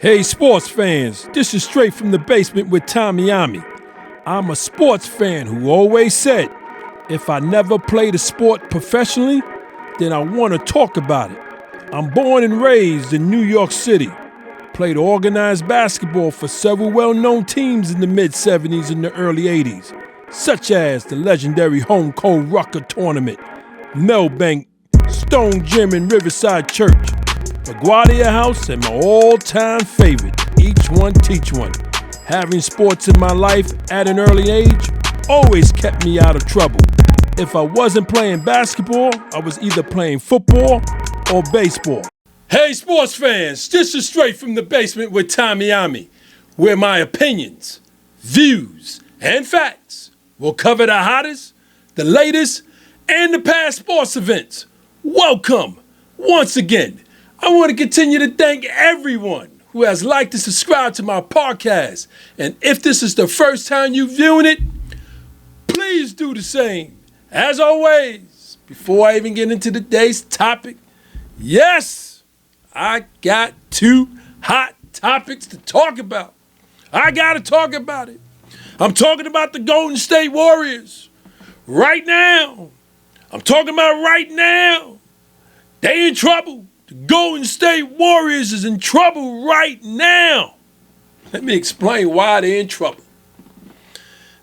Hey sports fans, this is Straight from the Basement with OMMY. I'm a sports fan who always said, if I never played a sport professionally, then I want to talk about it. I'm born and raised in New York City. Played organized basketball for several well-known teams in the mid-'70s and the early '80s, such as the legendary Home Cold Rucker Tournament, Melbank, Stone Gym and Riverside Church, LaGuardia House, and my all-time favorite, Each One Teach One. Having sports in my life at an early age always kept me out of trouble. If I wasn't playing basketball, I was either playing football or baseball. Hey sports fans, this is Straight from the Basement with OMMY, where my opinions, views, and facts will cover the hottest, the latest, and the past sports events. Welcome once again. I want to continue to thank everyone who has liked and subscribed to my podcast. And if this is the first time you're viewing it, please do the same. As always, before I even get into today's topic, yes, I got two hot topics to talk about. I got to talk about it. I'm talking about the Golden State Warriors right now. I'm talking about right now. They in trouble. The Golden State Warriors is in trouble right now. Let me explain why they're in trouble.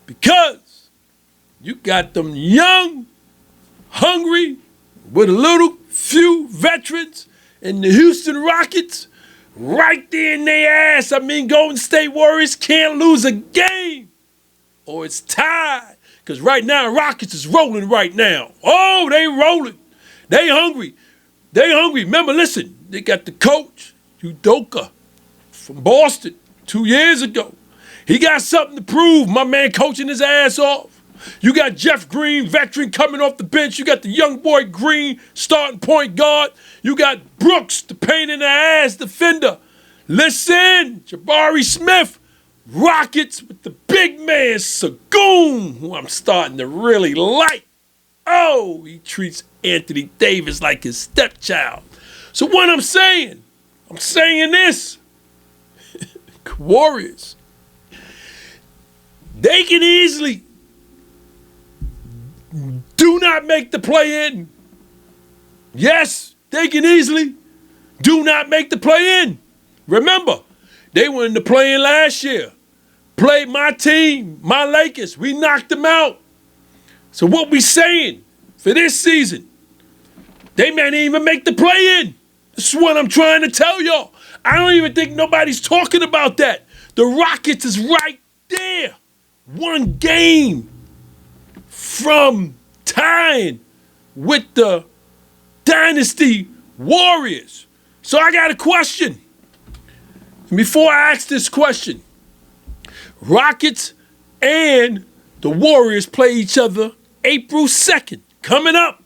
Because you got them young, hungry, with a little few veterans in the Houston Rockets right there in their ass. Golden State Warriors can't lose a game or it's tied. Because right now, Rockets is rolling right now. Oh, they rolling. They hungry. They hungry. Remember, listen, they got the coach, Udoka, from Boston 2 years ago. He got something to prove. My man coaching his ass off. You got Jeff Green, veteran, coming off the bench. You got the young boy Green, starting point guard. You got Brooks, the pain in the ass defender. Listen, Jabari Smith, Rockets with the big man, Sagoon, who I'm starting to really like. Oh, he treats Anthony Davis like his stepchild. So what I'm saying this. Warriors, they can easily do not make the play-in. Yes, they can easily do not make the play-in. Remember, they were in the play-in last year. Played my team, my Lakers. We knocked them out. So what we saying for this season, they may not even make the play-in. This is what I'm trying to tell y'all. I don't even think nobody's talking about that. The Rockets is right there. One game from tying with the Dynasty Warriors. So I got a question. And before I ask this question, Rockets and the Warriors play each other April 2nd, coming up.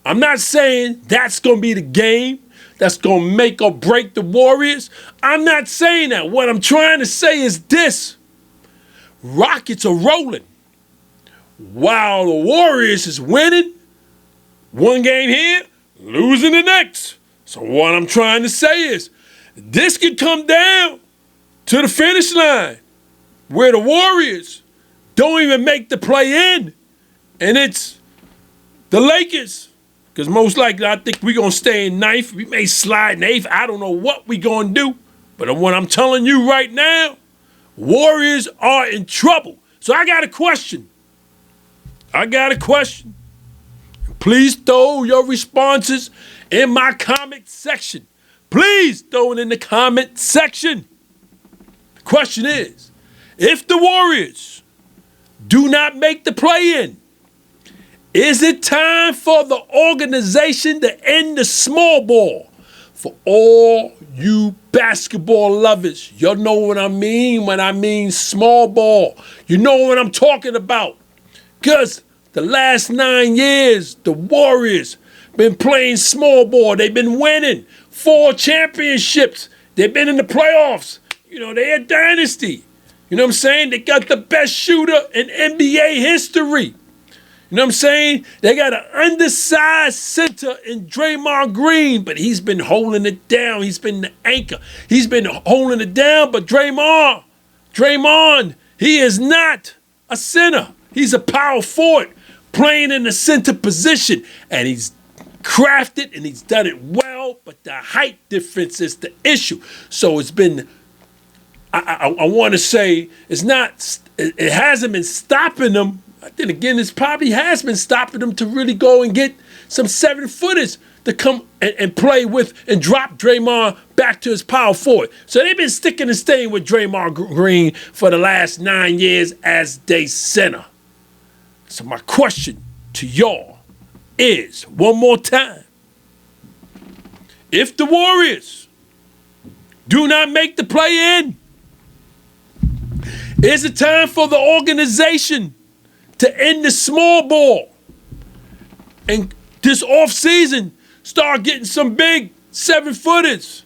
I'm not saying that's going to be the game that's going to make or break the Warriors. I'm not saying that. What I'm trying to say is this. Rockets are rolling while the Warriors is winning one game here, losing the next. So what I'm trying to say is this could come down to the finish line where the Warriors don't even make the play-in, and it's the Lakers. Because most likely I think we're going to stay in ninth. We may slide in eighth. I don't know what we're going to do. But what I'm telling you right now, Warriors are in trouble. So I got a question. Please throw your responses in my comment section. Please throw it in the comment section. The question is, if the Warriors do not make the play-in, is it time for the organization to end the small ball? For all you basketball lovers, y'all know what I mean when I mean small ball. You know what I'm talking about. Because the last 9 years, the Warriors been playing small ball. They've been winning 4 championships. They've been in the playoffs. You know, they're a dynasty. You know what I'm saying? They got the best shooter in NBA history. You know what I'm saying? They got an undersized center in Draymond Green, but he's been holding it down. He's been the anchor. He's been holding it down, but Draymond, he is not a center. He's a power forward playing in the center position, and he's crafted and he's done it well, but the height difference is the issue. So it's been, I want to say, it hasn't been stopping them. Then again, it probably has been stopping them to really go and get some 7-footers to come and play with and drop Draymond back to his power forward. So they've been sticking and staying with Draymond Green for the last 9 years as their center. So my question to y'all is, one more time, if the Warriors do not make the play-in, is it time for the organization to end the small ball and this offseason start getting some big 7-footers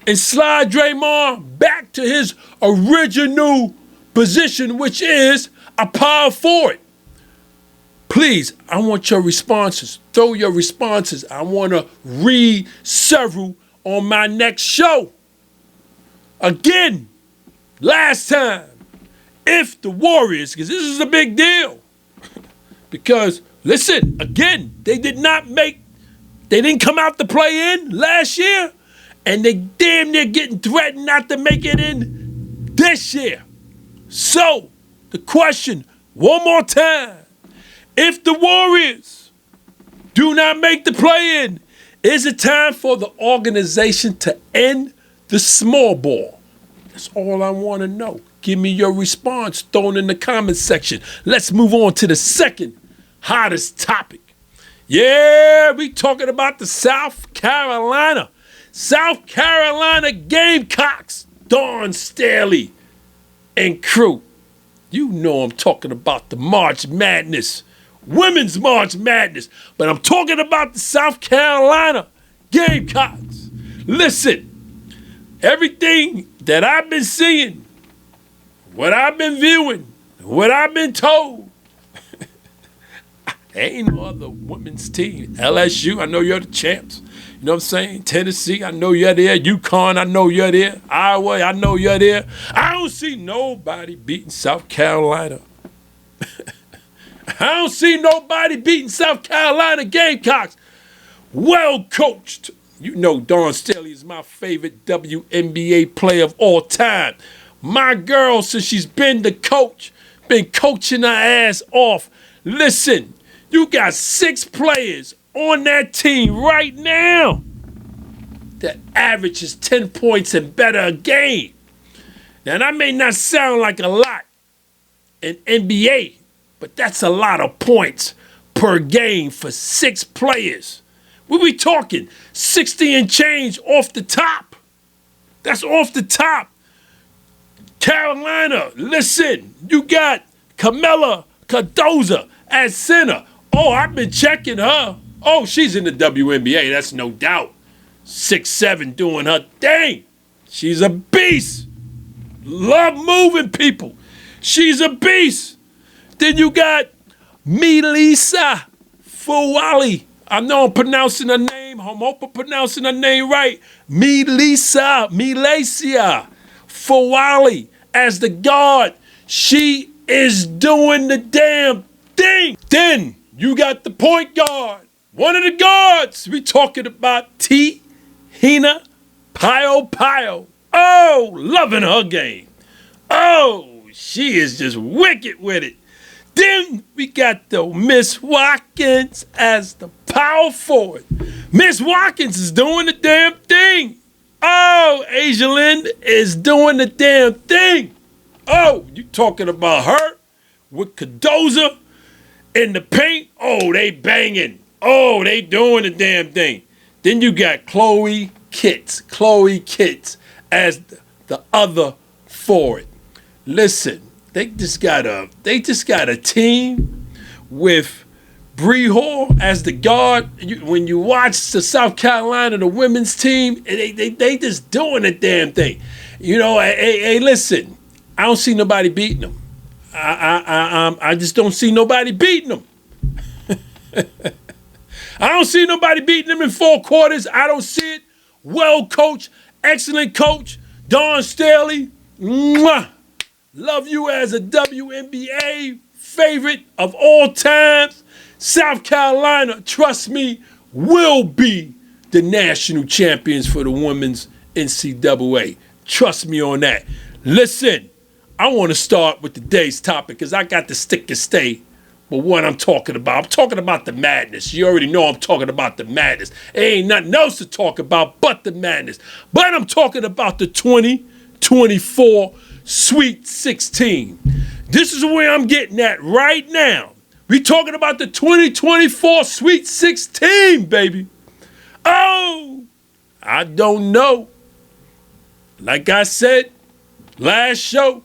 and slide Draymond back to his original position, which is a power forward? Please, I want your responses. Throw your responses. I want to read several on my next show. Again, last time, if the Warriors, because this is a big deal, because listen, again, they didn't come out to play in last year, and they damn near getting threatened not to make it in this year. So, the question, one more time, if the Warriors do not make the play-in, is it time for the organization to end the small ball? That's all I want to know. Give me your response. Throw it in the comment section. Let's move on to the second hottest topic. Yeah, we talking about the South Carolina Gamecocks. Dawn Staley and crew. You know I'm talking about the March Madness. Women's March Madness. But I'm talking about the South Carolina Gamecocks. Listen, everything that I've been seeing, what I've been viewing, what I've been told, ain't no other women's team. LSU, I know you're the champs. You know what I'm saying? Tennessee, I know you're there. UConn, I know you're there. Iowa, I know you're there. I don't see nobody beating South Carolina. I don't see nobody beating South Carolina Gamecocks. Well coached. You know Dawn Staley is my favorite WNBA player of all time. My girl, since she's been the coach, been coaching her ass off. Listen, you got 6 players on that team right now that averages 10 points and better a game. Now, that may not sound like a lot in NBA, but that's a lot of points per game for 6 players. We talking 60 and change off the top. That's off the top. Carolina, listen, you got Camilla Cardoza at center. Oh, I've been checking her. Oh, she's in the WNBA, that's no doubt. 6'7", doing her thing. She's a beast. Love moving people. She's a beast. Then you got Melissa Fuwali. I know I'm pronouncing her name. I hope I'm pronouncing her name right. Melissa Fuwali as the guard. She is doing the damn thing. Then you got the point guard. One of the guards. We talking about Hina Pio. Oh, loving her game. Oh, she is just wicked with it. Then we got the Miss Watkins as the power forward. Miss Watkins is doing the damn thing. Oh, Asia Lynn is doing the damn thing. Oh, you talking about her with Cardoza in the paint? Oh, they banging. Oh, they doing the damn thing. Then you got Chloe Kitts as the other forward. Listen, they just got a team with Bree Hall as the guard. When you watch the South Carolina, the women's team, they just doing the damn thing. You know, hey, listen, I don't see nobody beating them. I just don't see nobody beating them. I don't see nobody beating them in 4 quarters. I don't see it. Well coached, excellent coach, Don Staley. Mwah. Love you as a WNBA favorite of all times. South Carolina, trust me, will be the national champions for the women's NCAA. Trust me on that. Listen, I want to start with today's topic because I got to stick and stay with what I'm talking about. I'm talking about the madness. You already know I'm talking about the madness. There ain't nothing else to talk about but the madness. But I'm talking about the 2024 Sweet 16. This is where I'm getting at right now. We talking about the 2024 Sweet 16, baby. Oh, I don't know. Like I said last show,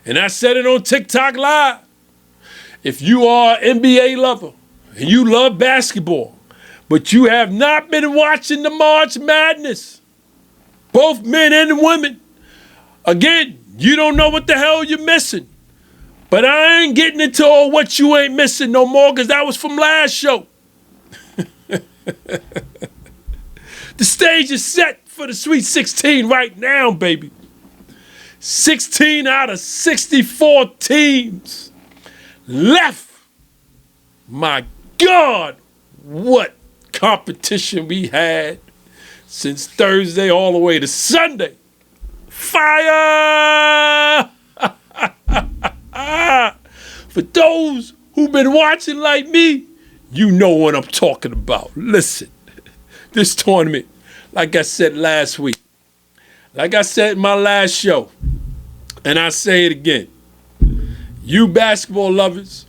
and I said it on TikTok Live, if you are an NBA lover and you love basketball, but you have not been watching the March Madness, both men and women, again, you don't know what the hell you're missing. But I ain't getting into all what you ain't missing no more because that was from last show. The stage is set for the Sweet 16 right now, baby. 16 out of 64 teams left. My God, what competition we had since Thursday all the way to Sunday. Fire! For those who've been watching like me, you know what I'm talking about. Listen, this tournament, like I said last week, like I said in my last show, and I say it again, you basketball lovers,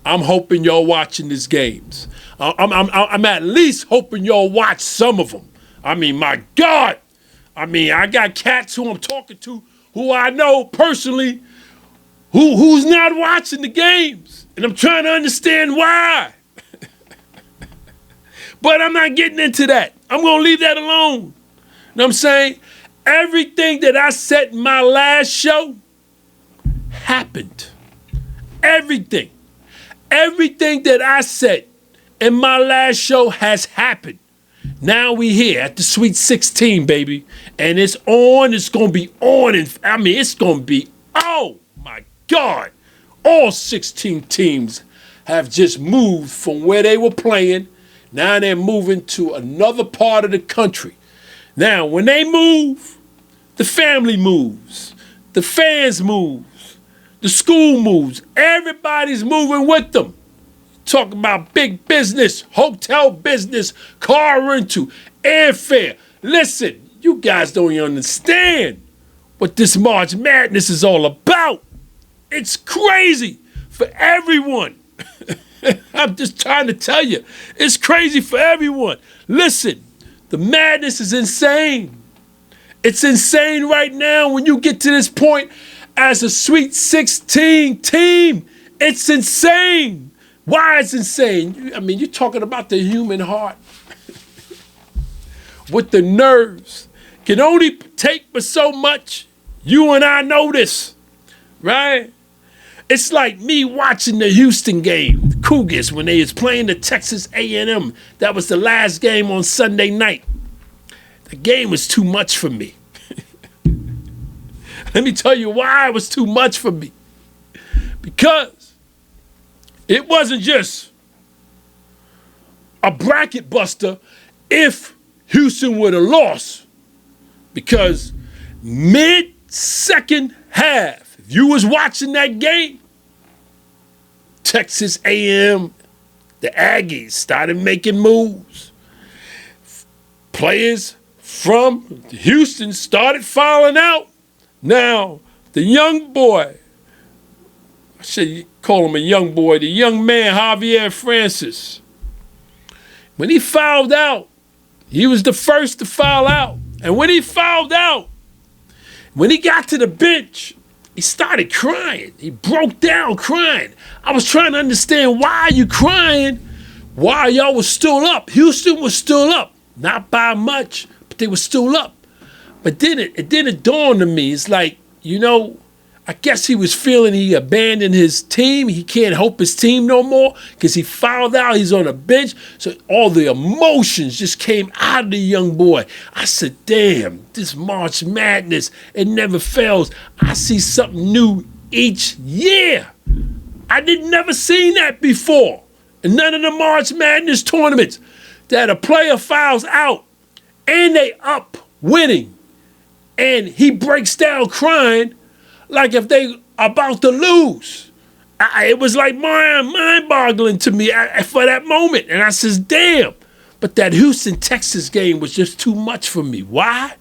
I'm hoping y'all watching these games. I'm at least hoping y'all watch some of them. I mean, my God. I mean, I got cats who I'm talking to who I know personally who's not watching the games. And I'm trying to understand why. But I'm not getting into that. I'm going to leave that alone. You know what I'm saying? Everything that I said in my last show happened. Everything. Everything that I said in my last show has happened. Now we here at the Sweet 16, baby. And it's on. It's going to be on. And I mean, it's going to be, oh, my God. All 16 teams have just moved from where they were playing. Now they're moving to another part of the country. Now, when they move, the family moves. The fans move. The school moves. Everybody's moving with them. Talk about big business, hotel business, car rental, airfare. Listen, you guys don't even understand what this March Madness is all about. It's crazy for everyone. I'm just trying to tell you, it's crazy for everyone. Listen, the madness is insane. It's insane right now when you get to this point as a Sweet 16 team. It's insane. Why it's insane? I mean, you're talking about the human heart with the nerves. Can only take but so much. You and I know this, right? It's like me watching the Houston game, the Cougars, when they was playing the Texas A&M. That was the last game on Sunday night. The game was too much for me. Let me tell you why it was too much for me. Because it wasn't just a bracket buster if Houston would have lost. Because mid-second half, if you was watching that game, Texas A&M, the Aggies started making moves. Players from Houston started fouling out. Now, the young boy, I should call him a young boy, the young man, Javier Francis, when he fouled out, he was the first to foul out. And when he fouled out, when he got to the bench, he started crying. He broke down crying. I was trying to understand why you crying, why y'all was still up. Houston was still up, not by much, but they were still up. But then it dawned on me. It's like, you know, I guess he was feeling he abandoned his team. He can't help his team no more because he fouled out. He's on a bench. So all the emotions just came out of the young boy. I said, damn, this March Madness, it never fails. I see something new each year. I never seen that before. In none of the March Madness tournaments that a player fouls out and they up winning and he breaks down crying like if they about to lose. It was like mind-boggling to me for that moment. And I says, damn. But that Houston, Texas game was just too much for me. Why?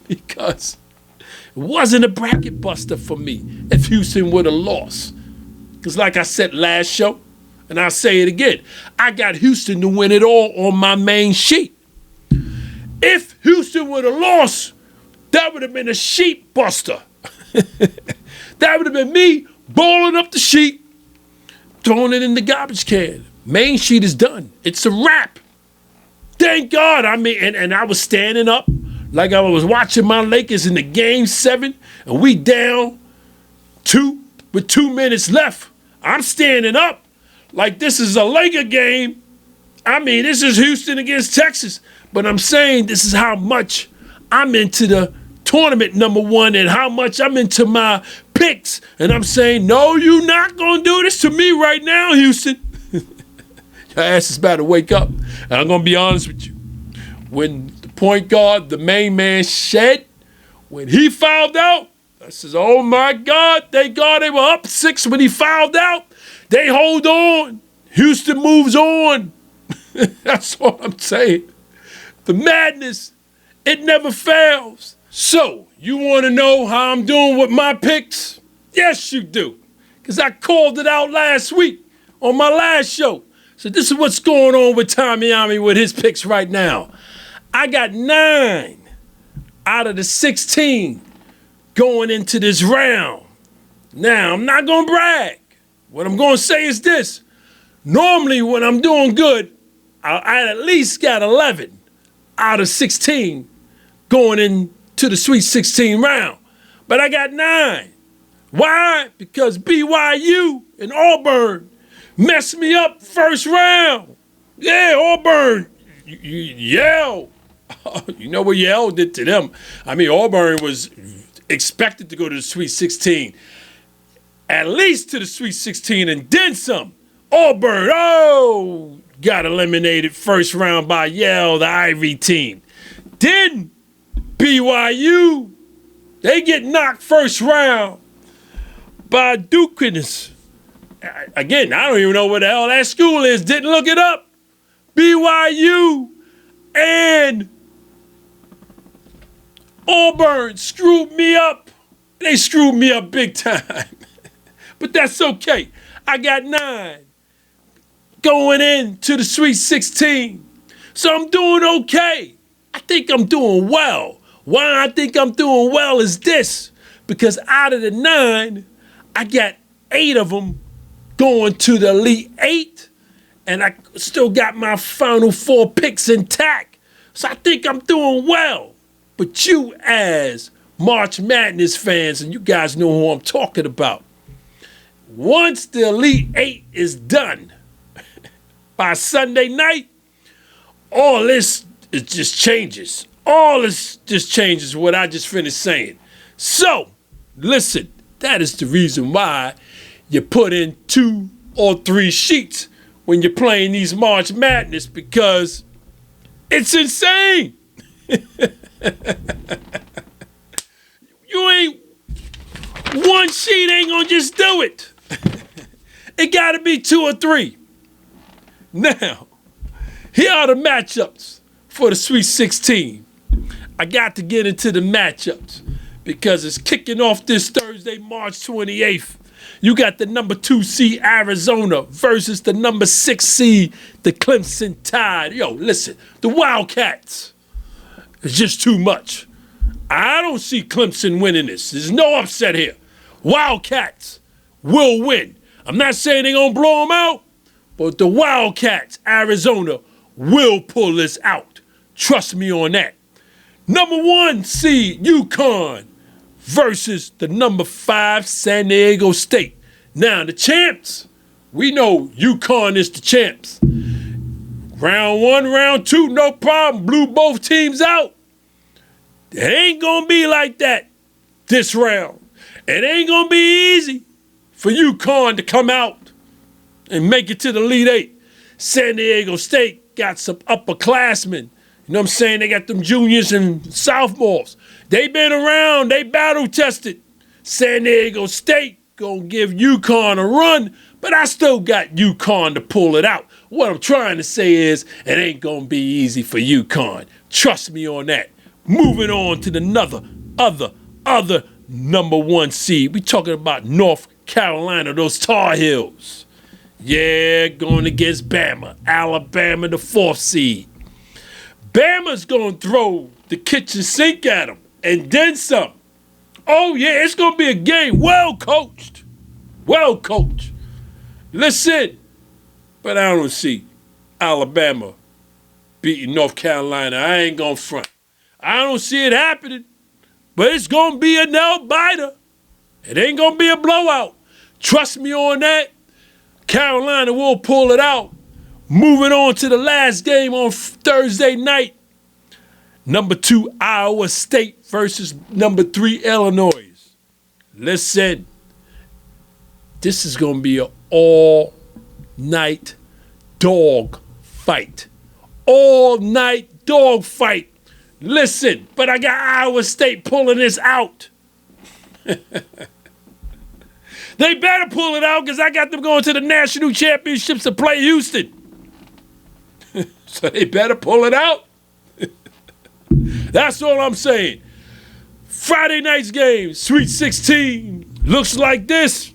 Because it wasn't a bracket buster for me if Houston would have lost. Because like I said last show, and I'll say it again, I got Houston to win it all on my main sheet. If Houston would have lost, that would have been a sheet buster. That would have been me balling up the sheet, throwing it in the garbage can. Main sheet is done. It's a wrap. Thank God. I mean, and I was standing up like I was watching my Lakers in the game 7, and we down 2 with 2 minutes left. I'm standing up like this is a Laker game. I mean, this is Houston against Texas. But I'm saying this is how much I'm into the tournament, number one, and how much I'm into my picks. And I'm saying, no, you're not going to do this to me right now, Houston. Your ass is about to wake up. And I'm going to be honest with you. When the point guard, the main man, Shed, when he fouled out, I says, oh, my God, thank God they were up 6 when he fouled out. They hold on. Houston moves on. That's what I'm saying. The madness, it never fails. So, you want to know how I'm doing with my picks? Yes, you do. Because I called it out last week on my last show. So this is what's going on with Tommyami with his picks right now. I got 9 out of the 16 going into this round. Now, I'm not going to brag. What I'm going to say is this. Normally, when I'm doing good, I at least got 11 out of 16 going into the Sweet 16 round. But I got 9. Why? Because BYU and Auburn messed me up first round. Yeah, Auburn, Yale. You know what Yale did to them? I mean, Auburn was expected to go to the Sweet 16. At least to the Sweet 16 and then some. Auburn, got eliminated first round by Yale, the Ivy team. Then BYU, they get knocked first round by Duquesne. Again, I don't even know what the hell that school is. Didn't look it up. BYU and Auburn screwed me up. They screwed me up big time. But that's okay. I got 9 going into the Sweet 16. So I'm doing okay. I think I'm doing well. Why I think I'm doing well is this. Because out of the 9, I got 8 of them going to the Elite 8. And I still got my final 4 picks intact. So I think I'm doing well. But you as March Madness fans, and you guys know who I'm talking about, once the Elite 8 is done, by Sunday night, all this it just changes. All this just changes what I just finished saying. So, listen, that is the reason why you put in 2 or 3 sheets when you're playing these March Madness, because it's insane. You ain't, one sheet ain't gonna just do it. It gotta be 2 or 3. Now, here are the matchups for the Sweet 16. I got to get into the matchups because it's kicking off this Thursday, March 28th. You got the number 2 seed Arizona versus the number 6 seed, the Clemson Tide. Yo, listen, the Wildcats is just too much. I don't see Clemson winning this. There's no upset here. Wildcats will win. I'm not saying they're going to blow them out, but the Wildcats, Arizona, will pull this out. Trust me on that. Number 1 seed, UConn versus the number 5 San Diego State. Now, the champs, we know UConn is the champs. Round 1, round 2, no problem. Blew both teams out. It ain't going to be like that this round. It ain't going to be easy for UConn to come out and make it to the Elite Eight. San Diego State got some upperclassmen. You know what I'm saying? They got them juniors and sophomores. They been around. They battle tested. San Diego State gonna give UConn a run, but I still got UConn to pull it out. What I'm trying to say is it ain't gonna be easy for UConn. Trust me on that. Moving on to the other number 1 seed. We talking about North Carolina, those Tar Heels. Yeah, going against Bama. Alabama, the 4th seed. Bama's going to throw the kitchen sink at them and then some. Oh, yeah, it's going to be a game. Well coached. Well coached. Listen, but I don't see Alabama beating North Carolina. I ain't going to front. I don't see it happening, but it's going to be a nail-biter. It ain't going to be a blowout. Trust me on that. Carolina will pull it out. Moving on to the last game on Thursday night. Number 2, Iowa State versus number 3, Illinois. Listen, this is going to be an all-night dog fight. All-night dog fight. Listen, but I got Iowa State pulling this out. They better pull it out because I got them going to the national championships to play Houston. So they better pull it out. That's all I'm saying. Friday night's game, Sweet 16, looks like this.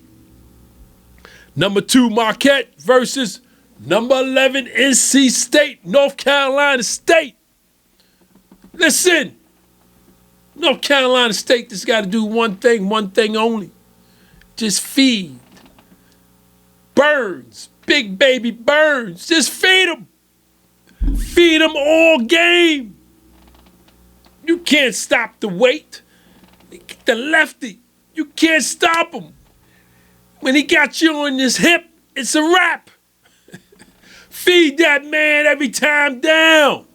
Number 2, Marquette versus number 11, NC State, North Carolina State. Listen, North Carolina State just got to do one thing only. Just feed. Burns, big baby Burns, just feed them. Feed them all game. You can't stop the weight. The lefty, you can't stop him. When he got you on his hip, it's a wrap. Feed that man every time down.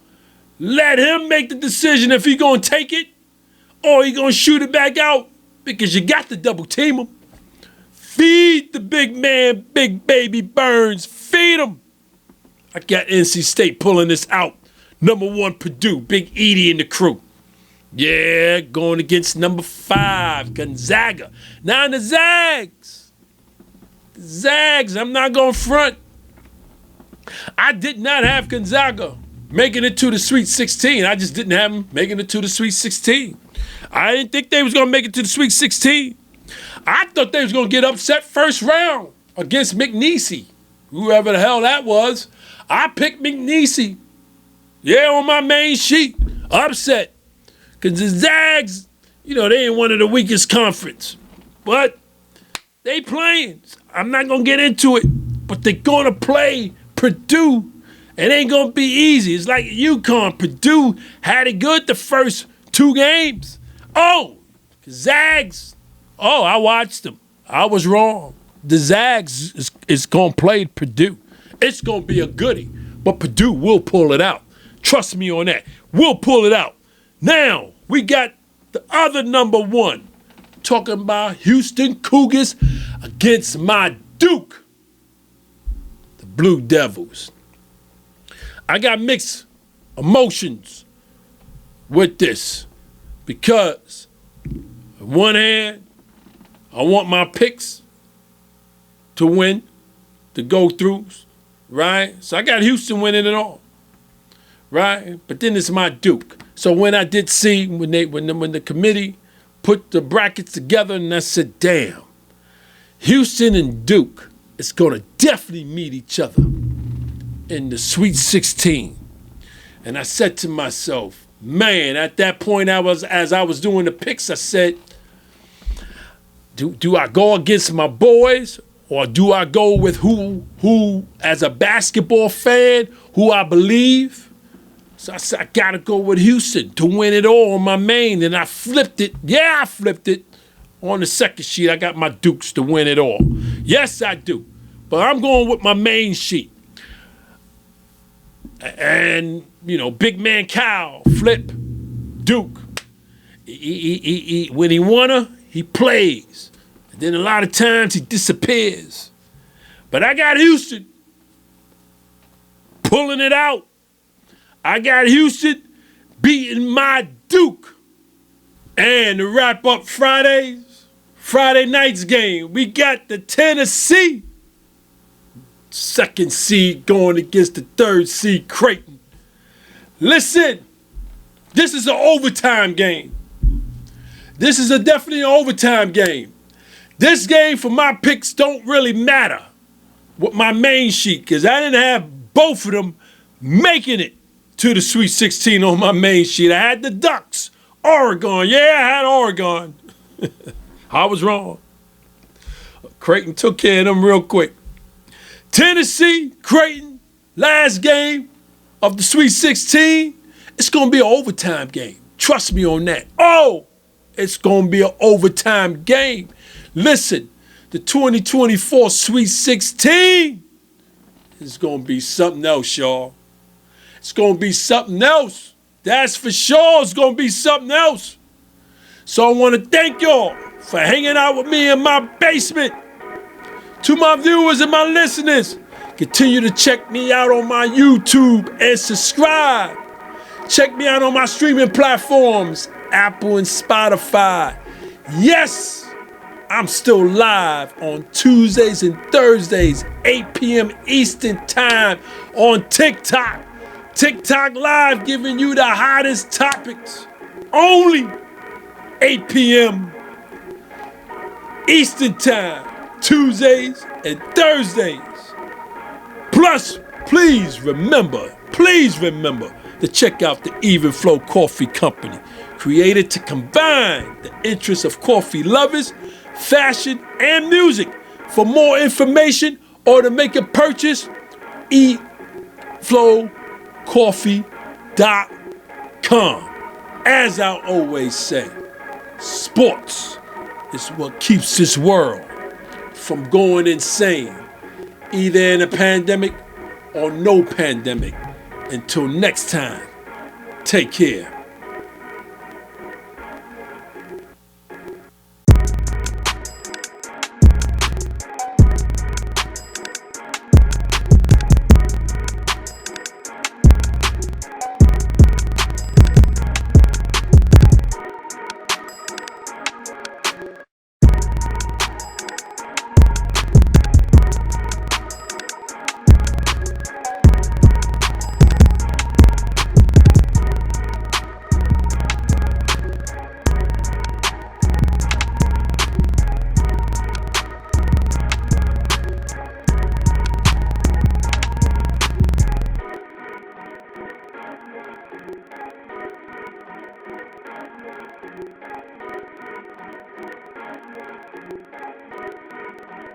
Let him make the decision if he gonna take it or he gonna shoot it back out because you got to double team him. Feed the big man, big baby Burns. Feed him. I got NC State pulling this out. Number 1, Purdue, Big Edie and the crew. Yeah, going against number 5, Gonzaga. Now the Zags, I'm not going to front. I did not have Gonzaga making it to the Sweet 16. I just didn't have them making it to the Sweet 16. I didn't think they was going to make it to the Sweet 16. I thought they was going to get upset first round against McNeese, whoever the hell that was. I picked McNeese. Yeah, on my main sheet. Upset. Because the Zags, you know, they ain't one of the weakest conference. But they playing. I'm not going to get into it. But they're going to play Purdue. It ain't going to be easy. It's like UConn. Purdue had it good the first 2 games. Oh, Zags. Oh, I watched them. I was wrong. The Zags is going to play Purdue. It's going to be a goodie. But Purdue will pull it out. Trust me on that. We'll pull it out. Now, we got the other number 1. Talking about Houston Cougars against my Duke, the Blue Devils. I got mixed emotions with this because on one hand, I want my picks to win, to go through, right? So I got Houston winning it all, right? But then it's my Duke. So when I did see when the committee put the brackets together, and I said, damn, Houston and Duke is going to definitely meet each other in the Sweet 16. And I said to myself, man, at that point as I was doing the picks, I said, do I go against my boys or do I go with who as a basketball fan, who I believe? So I said, I gotta go with Houston to win it all on my main. And I flipped it. Yeah, I flipped it. On the second sheet, I got my Dukes to win it all. Yes, I do. But I'm going with my main sheet. And, big man Cal, flip, Duke. When he won her, he plays. And then a lot of times he disappears. But I got Houston pulling it out. I got Houston beating my Duke. And to wrap up Friday night's game, we got the Tennessee second seed going against the third seed Creighton. Listen, this is an overtime game. This is definitely an overtime game. This game for my picks don't really matter with my main sheet because I didn't have both of them making it to the Sweet 16 on my main sheet. I had the Ducks, Oregon. Yeah, I had Oregon. I was wrong. Creighton took care of them real quick. Tennessee, Creighton, last game of the Sweet 16. It's going to be an overtime game. Trust me on that. Oh, it's going to be an overtime game. Listen, the 2024 Sweet 16 is going to be something else, y'all. It's going to be something else. That's for sure. It's going to be something else. So I want to thank y'all for hanging out with me in my basement. To my viewers and my listeners, continue to check me out on my YouTube and subscribe. Check me out on my streaming platforms, Apple and Spotify. Yes, I'm still live on Tuesdays and Thursdays, 8 p.m. Eastern Time on TikTok. TikTok Live giving you the hottest topics. Only 8 p.m. Eastern Time, Tuesdays and Thursdays. Plus, please remember to check out the Even Flow Coffee Company, created to combine the interests of coffee lovers, fashion, and music. For more information or to make a purchase, eatflowcoffee.com. As I always say, sports is what keeps this world from going insane, either in a pandemic or no pandemic. Until next time, take care.